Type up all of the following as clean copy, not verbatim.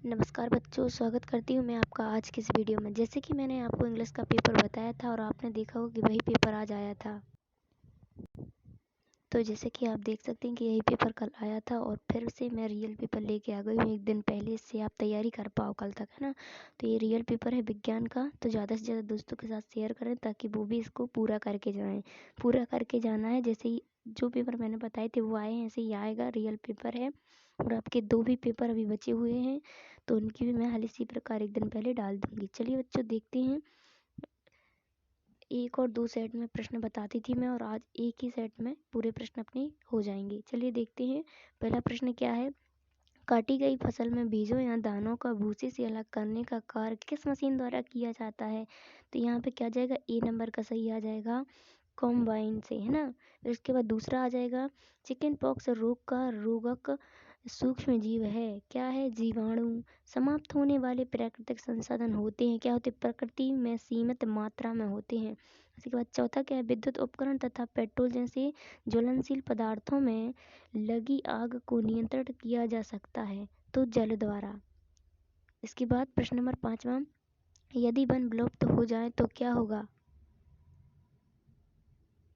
नमस्कार बच्चों, स्वागत करती हूँ मैं आपका आज की इस वीडियो में। जैसे कि मैंने आपको इंग्लिश का पेपर बताया था और आपने देखा होगा कि वही पेपर आज आया था। तो जैसे कि आप देख सकते हैं कि यही पेपर कल आया था और फिर से मैं रियल पेपर लेके आ गई हूँ एक दिन पहले, इससे आप तैयारी कर पाओ कल तक, है ना। तो ये रियल पेपर है विज्ञान का, तो ज़्यादा से ज़्यादा दोस्तों के साथ शेयर करें ताकि वो भी इसको पूरा करके जाएँ। पूरा करके जाना है, जैसे ही जो पेपर मैंने बताए थे वो आए हैं ऐसे ही आएगा, रियल पेपर है। और आपके 2 भी पेपर अभी बचे हुए हैं, तो उनकी भी मैं हल इसी प्रकार एक दिन पहले डाल दूँगी। चलिए बच्चों देखते हैं, 1 और 2 सेट में प्रश्न बताती थी मैं और आज एक ही सेट में पूरे प्रश्न अपने हो जाएंगे। चलिए देखते हैं, पहला प्रश्न क्या है। काटी गई फसल में बीजों या दानों का भूसे से अलग करने का कार्य किस मशीन द्वारा किया जाता है। तो यहाँ पे क्या जाएगा, ए नंबर का सही आ जाएगा, कॉम्बाइन से, है ना। फिर उसके बाद दूसरा आ जाएगा, चिकन पॉक्स रोग का रोगक सूक्ष्म जीव है, क्या है, जीवाणु। समाप्त होने वाले प्राकृतिक संसाधन होते हैं, क्या होते हैं, प्रकृति में सीमित मात्रा में होते हैं। इसके बाद चौथा क्या है, विद्युत उपकरण तथा पेट्रोल जैसे ज्वलनशील पदार्थों में लगी आग को नियंत्रित किया जा सकता है, तो जल द्वारा। इसके बाद प्रश्न नंबर 5वां, यदि वन विलुप्त हो जाए तो क्या होगा।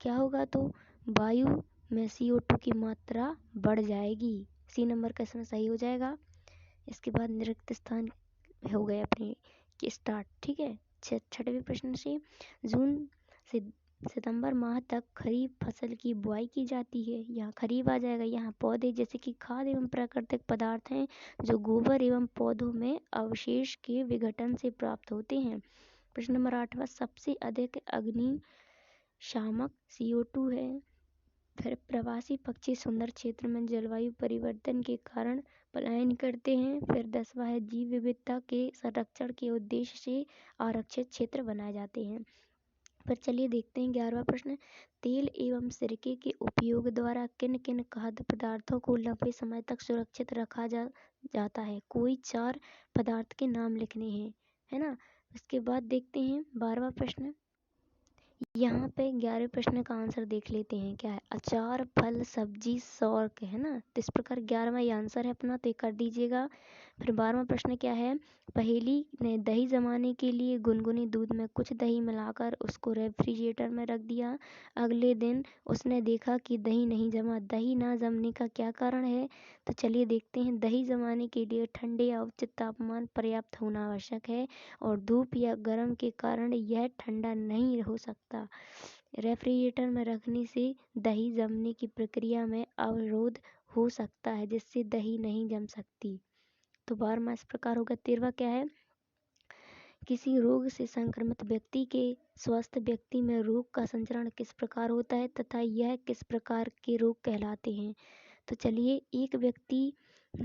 क्या होगा, तो वायु में CO2 की मात्रा बढ़ जाएगी। सी नंबर का इसमें सही हो जाएगा। इसके बाद निरुक्त स्थान हो गए अपने की स्टार्ट, ठीक है। छठवें प्रश्न से, जून से सितंबर माह तक खरीफ फसल की बुआई की जाती है। यहाँ खरीफ आ जाएगा। यहाँ पौधे जैसे कि खाद एवं प्राकृतिक पदार्थ हैं जो गोबर एवं पौधों में अवशेष के विघटन से प्राप्त होते हैं। प्रश्न नंबर 8वां, सबसे अधिक अग्नि शामक CO2 है। फिर प्रवासी पक्षी सुंदर क्षेत्र में जलवायु परिवर्तन के कारण पलायन करते हैं। फिर 10वां है, जीव विविधता के संरक्षण के उद्देश्य से आरक्षित क्षेत्र बनाए जाते हैं। फिर चलिए देखते हैं 11वां प्रश्न, तेल एवं सिरके के उपयोग द्वारा किन किन खाद्य पदार्थों को लंबे समय तक सुरक्षित रखा जाता है। कोई 4 पदार्थ के नाम लिखने हैं, है ना। उसके बाद देखते हैं 12वां प्रश्न। यहाँ पे 11वें प्रश्न का आंसर देख लेते हैं, क्या है, अचार, फल, सब्जी, सौर्क, है ना। तो इस प्रकार 11वां ये आंसर है अपना, तो ये कर दीजिएगा। फिर 12वां प्रश्न क्या है, पहेली ने दही जमाने के लिए गुनगुने दूध में कुछ दही मिलाकर उसको रेफ्रिजरेटर में रख दिया। अगले दिन उसने देखा कि दही नहीं जमा। दही ना जमने का क्या कारण है। तो चलिए देखते हैं, दही जमाने के लिए ठंडे या उच्च तापमान पर्याप्त होना आवश्यक है और धूप या गर्म के कारण यह ठंडा नहीं हो सकता। रेफ्रिजरेटर में रखने से दही जमने की प्रक्रिया में अवरोध हो सकता है जिससे दही नहीं जम सकती। तो 12वां इस प्रकार होगा। 13वां क्या है, किसी रोग से संक्रमित व्यक्ति के स्वस्थ व्यक्ति में रोग का संचरण किस प्रकार होता है तथा यह किस प्रकार के रोग कहलाते हैं। तो चलिए, एक व्यक्ति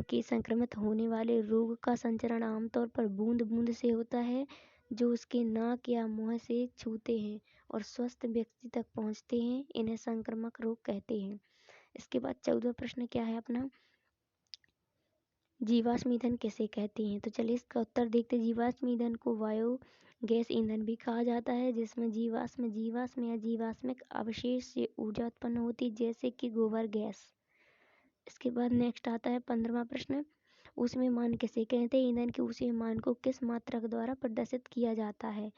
के संक्रमित होने वाले रोग का संचरण आमतौर पर बूंद बूंद से होता है जो उसके नाक या मुंह से छूते हैं और स्वस्थ व्यक्ति तक पहुंचते हैं, इन्हें संक्रामक रोग कहते हैं। इसके बाद 14वां प्रश्न क्या है अपना, जीवाश्म ईंधन किसे कहते हैं। तो चलिए इसका उत्तर देखते हैं। जीवाश्म ईंधन को बायो गैस ईंधन भी कहा जाता है, जिसमें जीवाश्म या जीवाश्मिक अवशेष से ऊर्जा उत्पन्न होती है, जैसे कि गोबर गैस। इसके बाद नेक्स्ट आता है 15वां प्रश्न, ऊष्मीयमान किसे कहते हैं। ईंधन के ऊष्मीयमान को किस मात्रक द्वारा प्रदर्शित किया जाता है।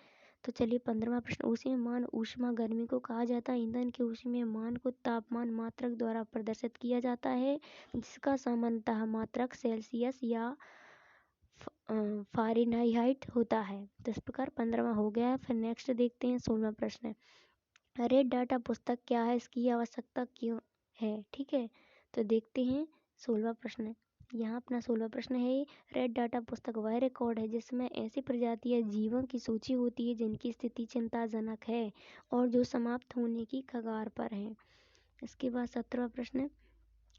तो चलिए 15वां प्रश्न, ऊष्मीयमान ऊष्मा गर्मी को कहा जाता है। ईंधन के ऊष्मीयमान को तापमान मात्रक द्वारा प्रदर्शित किया जाता है, जिसका सामान्यतः मात्रक सेल्सियस या फ़ारेनहाइट होता है। तो इस प्रकार 15वां हो गया। फिर नेक्स्ट देखते हैं 16वां प्रश्न, रेड डाटा पुस्तक क्या है, इसकी आवश्यकता क्यों है। ठीक है, तो देखते हैं 16वां प्रश्न। यहाँ अपना 16वां प्रश्न है, रेड डाटा पुस्तक वह रिकॉर्ड है जिसमें ऐसी प्रजातियां जीवों की सूची होती है जिनकी स्थिति चिंताजनक है और जो समाप्त होने की कगार पर है। इसके बाद 17वां प्रश्न,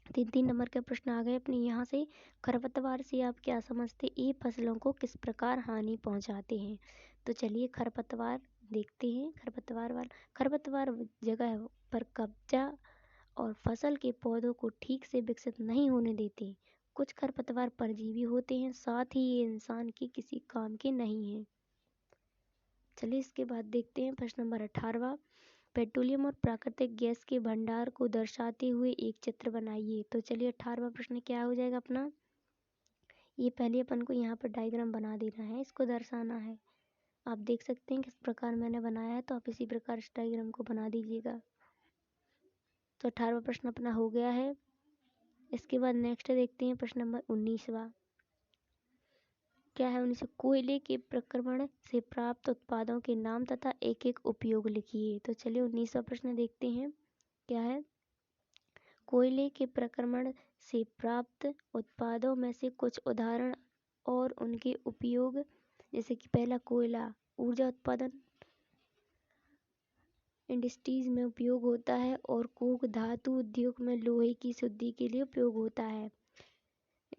3 नंबर के प्रश्न आ गए अपने यहाँ से, खरपतवार से आप क्या समझते, ये फसलों को किस प्रकार हानि पहुँचाते हैं। तो चलिए खरपतवार देखते हैं। खरपतवार जगह पर कब्जा और फसल के पौधों को ठीक से विकसित नहीं होने देते। कुछ खरपतवार परजीवी होते हैं, साथ ही ये इंसान के किसी काम के नहीं हैं। चलिए इसके बाद देखते हैं प्रश्न नंबर 18वां, पेट्रोलियम और प्राकृतिक गैस के भंडार को दर्शाते हुए एक चित्र बनाइए। तो चलिए 18वां प्रश्न क्या हो जाएगा अपना, ये पहले अपन को यहाँ पर डायग्राम बना देना है, इसको दर्शाना है। आप देख सकते हैं किस प्रकार मैंने बनाया है, तो आप इसी प्रकार इस डायग्राम को बना दीजिएगा। तो 18वां प्रश्न अपना हो गया है। इसके बाद नेक्स्ट देखते हैं प्रश्न नंबर 19वां। क्या है 19? कोयले के प्रक्रमण से प्राप्त उत्पादों के नाम तथा एक एक उपयोग लिखिए। तो चलिए 19वां प्रश्न देखते हैं। क्या है? कोयले के प्रक्रमण से प्राप्त उत्पादों में से कुछ उदाहरण और उनके उपयोग। जैसे कि पहला, कोयला ऊर्जा उत्पादन इंडस्ट्रीज में उपयोग होता है, और कोक धातु उद्योग में लोहे की शुद्धि के लिए उपयोग होता है।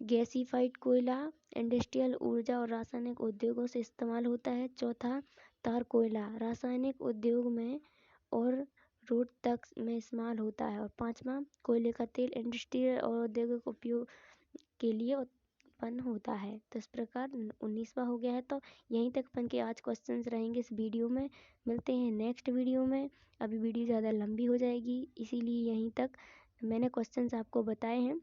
गैसीफाइड कोयला इंडस्ट्रियल ऊर्जा और रासायनिक उद्योगों से इस्तेमाल होता है। चौथा, तार कोयला रासायनिक उद्योग में और रोड तक में इस्तेमाल होता है। और पांचवा, कोयले का तेल इंडस्ट्रियल और औद्योगिक उपयोग के लिए उत्पन्न होता है। तो इस प्रकार 19वां हो गया है। तो यहीं तक अपन के आज क्वेश्चंस रहेंगे इस वीडियो में। मिलते हैं नेक्स्ट वीडियो में। अभी वीडियो ज़्यादा लंबी हो जाएगी, इसीलिए यहीं तक मैंने क्वेश्चंस आपको बताए हैं।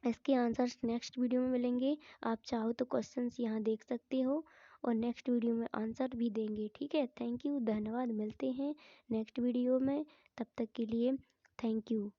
इसके आंसर्स नेक्स्ट वीडियो में मिलेंगे। आप चाहो तो क्वेश्चंस यहाँ देख सकते हो और नेक्स्ट वीडियो में आंसर भी देंगे। ठीक है, थैंक यू, धन्यवाद। मिलते हैं नेक्स्ट वीडियो में, तब तक के लिए थैंक यू।